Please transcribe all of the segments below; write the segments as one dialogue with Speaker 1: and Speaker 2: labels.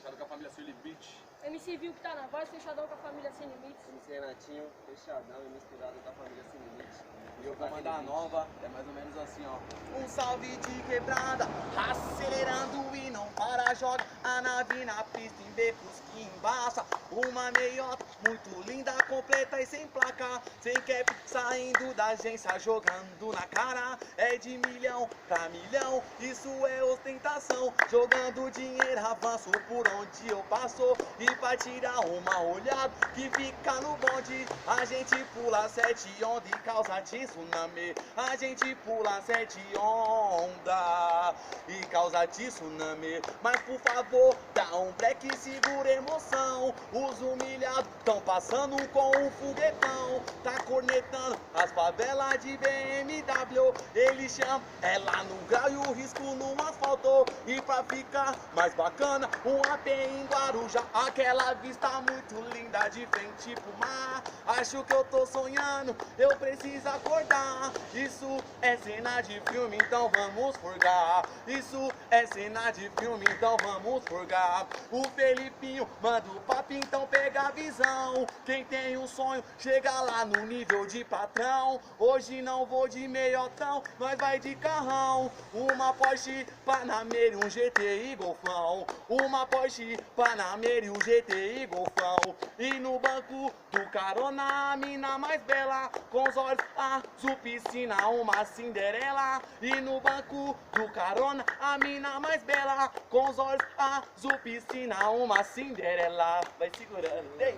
Speaker 1: fechado com a família Sem Limite.
Speaker 2: MC Viu que tá na voz, fechadão com a família Sem Limites.
Speaker 3: MC Renatinho, fechadão e misturado com a família Sem Limites.
Speaker 1: E eu vou mandar a nova, é mais ou menos assim, ó.
Speaker 4: Um salve de quebrada, acelerando e não para, joga a nave na pista em becos que embaça. Uma meiota muito linda, completa e sem placa, sem cap, saindo da agência, jogando na cara. É de milhão pra milhão, isso é ostentação, jogando dinheiro, avanço por onde eu passo. E pra tirar uma olhada que fica no bonde, a gente pula 7 ondas e causa tsunami. A gente pula 7 ondas e causa tsunami. Mas por favor, dá um break e segura emoção. Os humilhados tão passando com um foguetão, tá cornetando as favelas de BMW. Ele chama ela no grau e o risco no asfalto. E pra ficar mais bacana, um AP em Guarujá. Aquela vista muito linda de frente pro mar. Acho que eu tô sonhando, eu preciso acordar. Isso é cena de filme, então vamos forgar. Isso é cena de filme, então vamos forgar. O Felipinho manda o papo, então pega a visão. Quem tem um sonho, chega lá no nível de patrão. Hoje não vou de meiotão, nós vai de carrão. Uma Porsche Panamera, um GTI Golfão. Uma Porsche Panamera e um GTI Golfão. E no banco do carona, a mina mais bela, com os olhos azul piscina, uma Cinderela. E no banco do carona, a mina mais bela, com os olhos azul piscina, uma Cinderela. Vai segurando,
Speaker 3: Vem,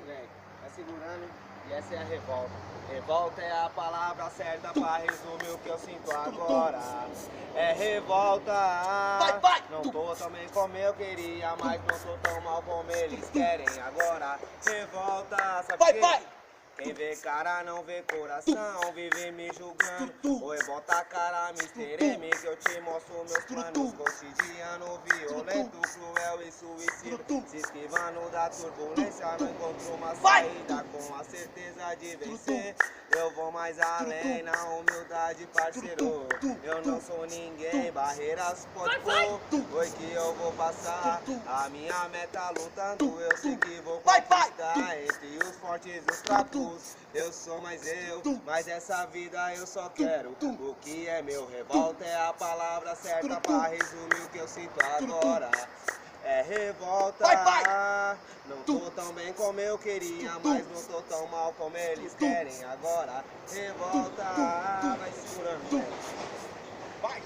Speaker 3: vai segurando e essa é a revolta. Revolta é a palavra certa pra resumir o que eu sinto agora. É revolta.
Speaker 4: vai.
Speaker 3: Não tô também como eu queria, mas não sou tão mal como eles querem agora. Revolta, sabe por quê? Quem vê cara não vê coração, vive me julgando. Oi, bota a cara, Mr. M, que eu te mostro meus planos. Cotidiano violento, cruel e suicida. Se esquivando da turbulência, não encontro uma saída. Com a certeza de vencer, eu vou mais além na humildade, parceiro. Eu não sou ninguém, barreiras pode pôr. Oi que eu vou passar, a minha meta lutando. Eu sei que vou conquistar entre os fortes e os fracos. Eu sou mais eu, mas essa vida eu só quero o que é meu. Revolta é a palavra certa pra resumir o que eu sinto agora. É revolta. Não tô tão bem como eu queria, mas não tô tão mal como eles querem agora. Revolta. Vai segurando.
Speaker 4: Vai,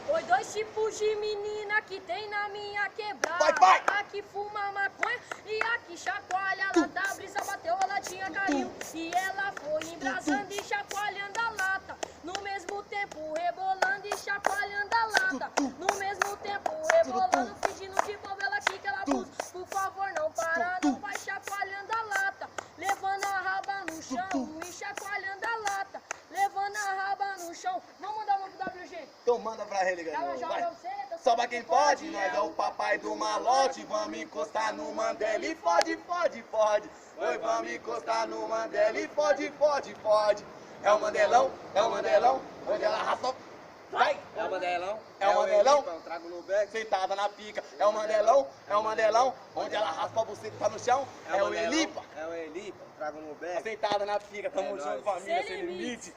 Speaker 2: Oi, dois tipos de menina que tem na minha quebrada.
Speaker 4: Vai.
Speaker 2: A que fuma maconha e a que chacoalha. Ela da brisa bateu, ela tinha caiu. E ela foi embrasando e chacoalhando a lata. No mesmo tempo rebolando e chacoalhando a lata. No mesmo tempo rebolando, fingindo de boba, ela que ela busca. Por favor, não para, não vai chacoalhando a lata. Levando a raba no chão e chacoalhando a lata. Levando a raba no chão. Vamos mandar uma pro WG.
Speaker 4: então manda pra ele, galera.
Speaker 2: Já
Speaker 4: Vai.
Speaker 2: pra você, tá
Speaker 4: Só pra quem pode, nós é o papai do malote. Vamos encostar no Mandela e fode. Oi, vamos encostar no Mandela e fode. É o Mandelão, onde ela arrasta. Vai!
Speaker 3: É o Mandelão?
Speaker 4: É o Mandelão?
Speaker 3: Elipão, trago no beck.
Speaker 4: Sentada na pica. É o Mandelão, onde ela raspa você que tá no chão. É o Elipa.
Speaker 3: É o Elipa, trago no beck.
Speaker 4: Sentada na pica, tamo
Speaker 3: É
Speaker 4: junto,
Speaker 3: nóis.
Speaker 4: família,
Speaker 2: Sem
Speaker 4: sem
Speaker 2: limite.
Speaker 4: limite.